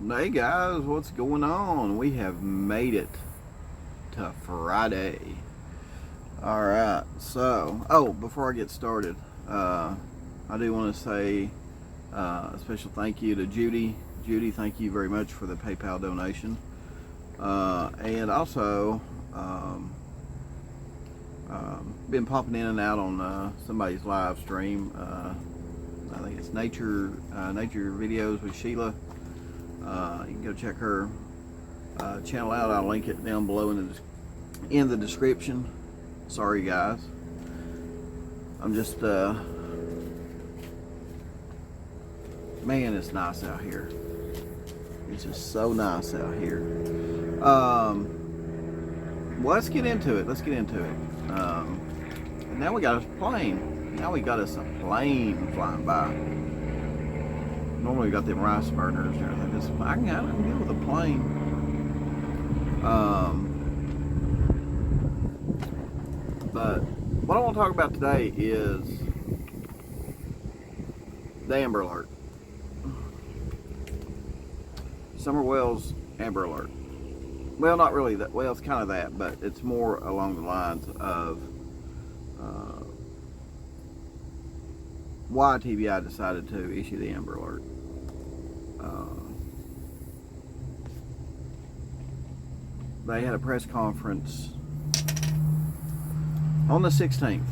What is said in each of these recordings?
Hey guys, what's going on? We have made it to Friday. Alright, before I get started, I do want to say a special thank you to Judy. Judy, thank you very much for the PayPal donation. And also, been popping in and out on somebody's live stream. I think it's Nature Videos with Sheila. You can go check her channel out. I'll link it down below in the description. Sorry guys, I'm just man, it's nice out here. It's just so nice out here. Well, let's get into it. And now we got a plane. Now we got us a plane flying by. Normally we got them rice burners and everything. I can deal with a plane. But what I want to talk about today is the Amber Alert. Summer Wells Amber Alert. Well, not really that. Well, it's kind of that, but it's more along the lines of why TBI decided to issue the Amber Alert. They had a press conference on the 16th,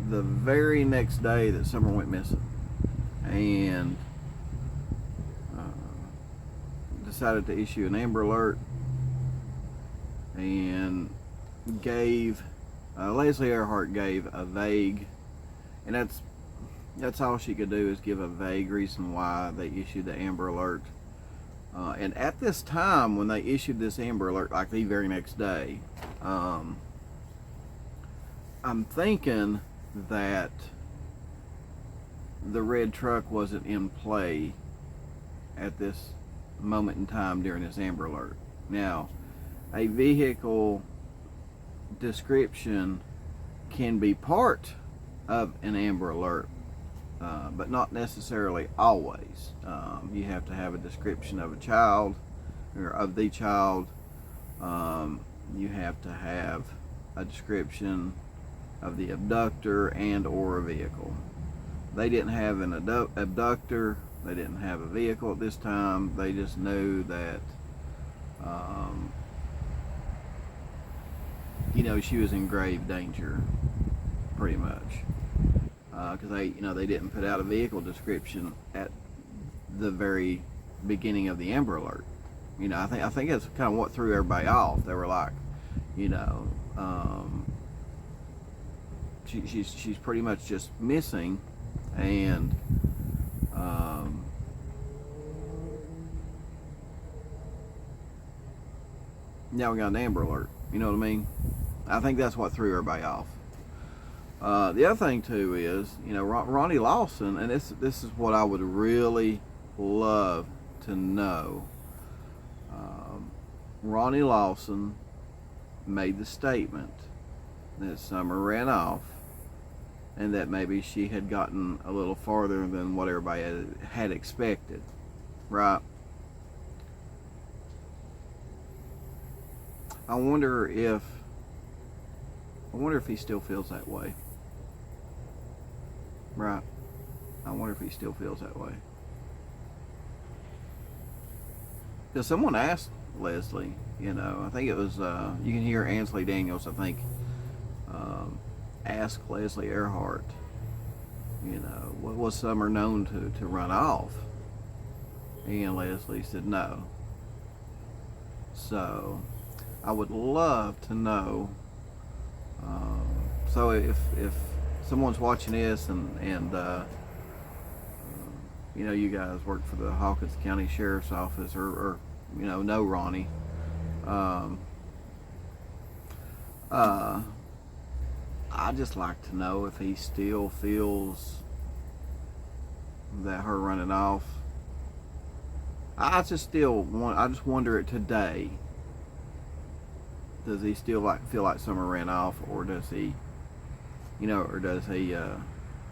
the very next day that Summer went missing, and decided to issue an Amber Alert and gave Leslie Earhart gave a vague, and that's all she could do, is give a vague reason why they issued the Amber Alert. And at this time, when they issued this Amber Alert, like the very next day, I'm thinking that the red truck wasn't in play at this moment in time during this Amber Alert. Now, a vehicle description can be part of an Amber Alert, but not necessarily always. You have to have a description of a child, or of the child. You have to have a description of the abductor and or a vehicle. They didn't have an abductor. They didn't have a vehicle at this time. They just knew that she was in grave danger, pretty much, because they didn't put out a vehicle description at the very beginning of the Amber Alert. I think that's kind of what threw everybody off. They were like, she's pretty much just missing, and now we got an Amber Alert. You know what I mean? I think that's what threw everybody off. The other thing too is, Ronnie Lawson, and this is what I would really love to know. Ronnie Lawson made the statement that Summer ran off, and that maybe she had gotten a little farther than what everybody had expected, right? I wonder if he still feels that way, right? I wonder if he still feels that way. Because someone asked Leslie, I think it was, you can hear Ansley Daniels, I think, ask Leslie Earhart, what was Summer known to run off? And Leslie said no. So I would love to know. So if someone's watching this and you guys work for the Hawkins County Sheriff's Office, or know Ronnie, I'd just like to know if he still feels that her running off. I just wonder it today. Does he still feel like Summer ran off, or does he, feel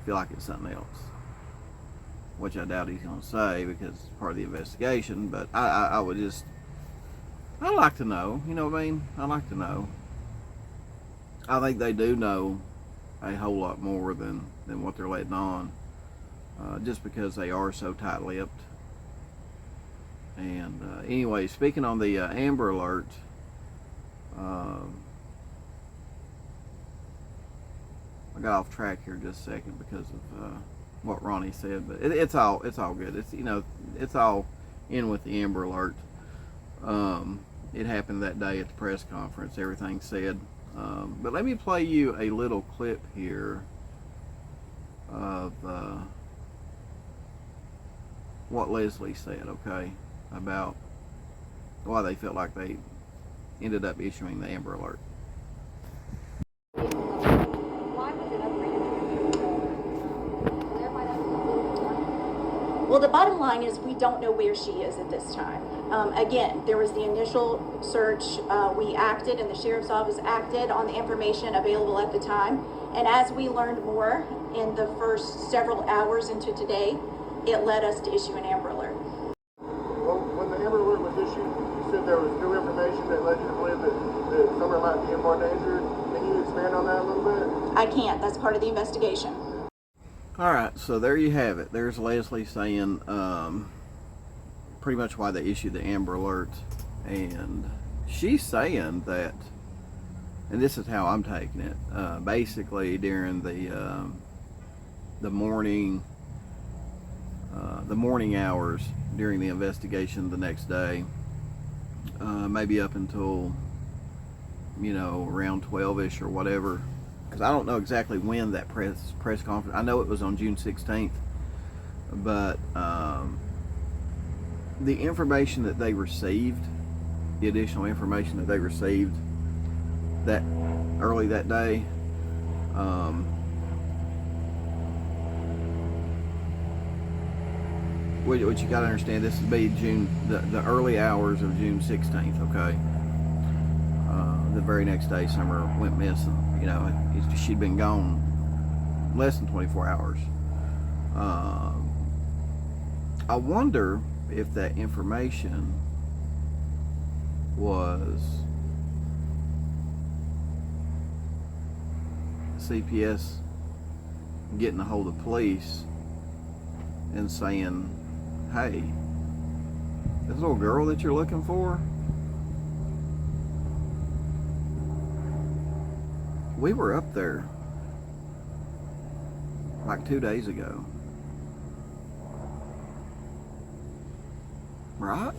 like it's something else? which I doubt he's going to say because it's part of the investigation. But I would just, I'd like to know. You know what I mean? I'd like to know. I think they do know a whole lot more than what they're letting on, just because they are so tight-lipped. And anyway, speaking on the Amber Alert, I got off track here just a second because of what Ronnie said, but it's all good. It's, you know, it's all in with the Amber Alert. It happened that day at the press conference. Everything said. But let me play you a little clip here of what Leslie said, okay, about why they felt like they ended up issuing the Amber Alert. Well, the bottom line is we don't know where she is at this time. Again, there was the initial search. We acted, and the sheriff's office acted on the information available at the time. And as we learned more in the first several hours into today, it led us to issue an Amber Alert. Well, when the Amber Alert was issued, you said there was new information that led you to believe that Summer might be in more danger. Can you expand on that a little bit? I can't. That's part of the investigation. All right, so there you have it. There's Leslie saying pretty much why they issued the Amber Alert, and she's saying that, and this is how I'm taking it. Basically, during the morning hours during the investigation the next day, maybe up until, you know, around 12ish or whatever. Because I don't know exactly when that press conference. I know it was on June 16th, but the information that they received, the additional information that they received that early that day, what you got to understand, this would be the early hours of June 16th. Okay, the very next day, Summer went missing. You know, she'd been gone less than 24 hours. I wonder if that information was CPS getting a hold of police and saying, hey, this little girl that you're looking for, we were up there like 2 days ago. Right?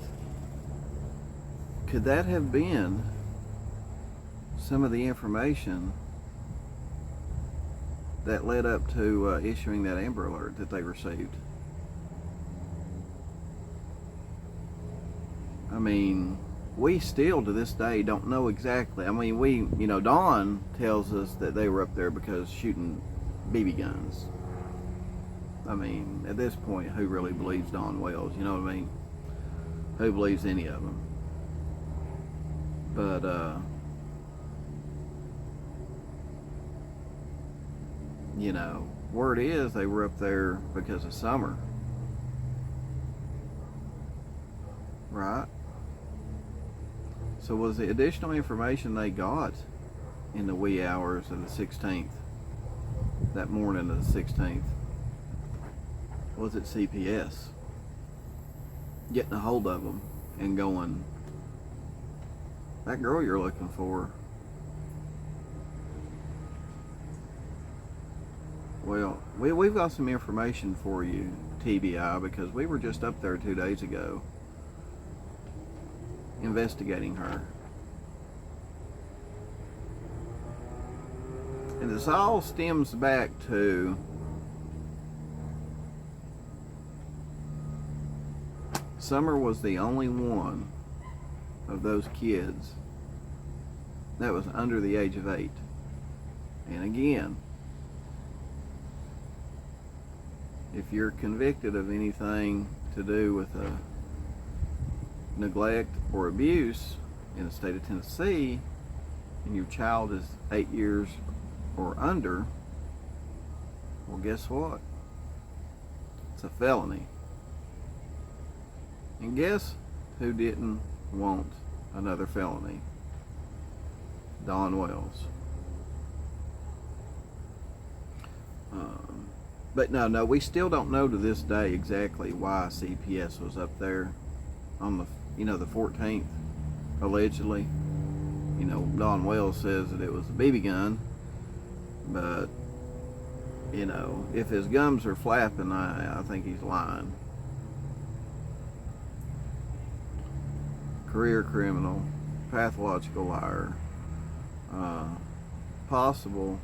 Could that have been some of the information that led up to issuing that Amber Alert that they received? I mean, we still to this day don't know exactly. I mean, Dawn tells us that they were up there because shooting BB guns. I mean, at this point, who really believes Dawn Wells? You know what I mean? Who believes any of them? But, you know, word is they were up there because of Summer. Right? So was the additional information they got in the wee hours of the 16th, that morning of the 16th, was it CPS getting a hold of them and going, that girl you're looking for, well, we've got some information for you, TBI, because we were just up there 2 days ago investigating her. And this all stems back to Summer was the only one of those kids that was under the age of 8. And again, if you're convicted of anything to do with neglect or abuse in the state of Tennessee, and your child is 8 years or under, well, guess what? It's a felony. And guess who didn't want another felony? Don Wells. But no, we still don't know to this day exactly why CPS was up there on the 14th, allegedly. Don Wells says that it was a BB gun, but if his gums are flapping, I think he's lying. Career criminal, pathological liar, possible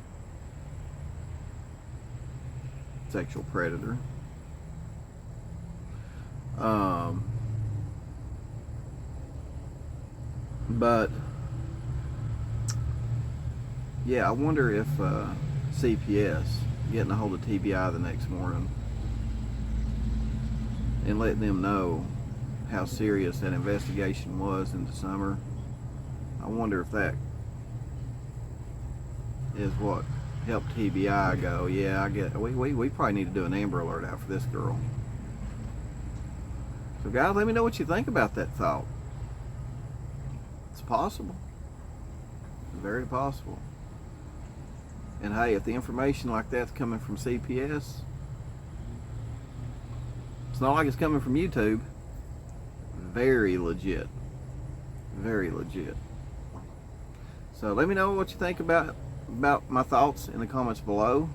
sexual predator. But yeah, I wonder if CPS getting a hold of TBI the next morning and letting them know how serious that investigation was in the summer. I wonder if that is what helped TBI go, yeah, we probably need to do an Amber Alert out for this girl. So guys, let me know what you think about that thought. It's possible. It's very possible. And hey, if the information like that's coming from CPS, it's not like it's coming from YouTube. Very legit. Very legit. So let me know what you think about my thoughts in the comments below.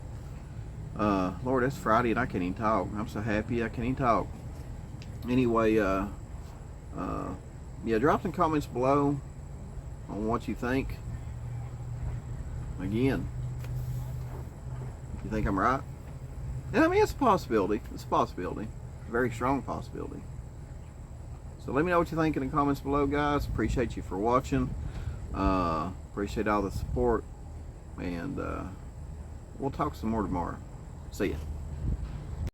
Lord, it's Friday and I can't even talk. I'm so happy I can't even talk. Anyway, yeah, drop some comments below on what you think. Again, you think I'm right? And I mean, it's a possibility. It's a possibility. A very strong possibility. So let me know what you think in the comments below, guys. Appreciate you for watching. Appreciate all the support. And we'll talk some more tomorrow. See ya.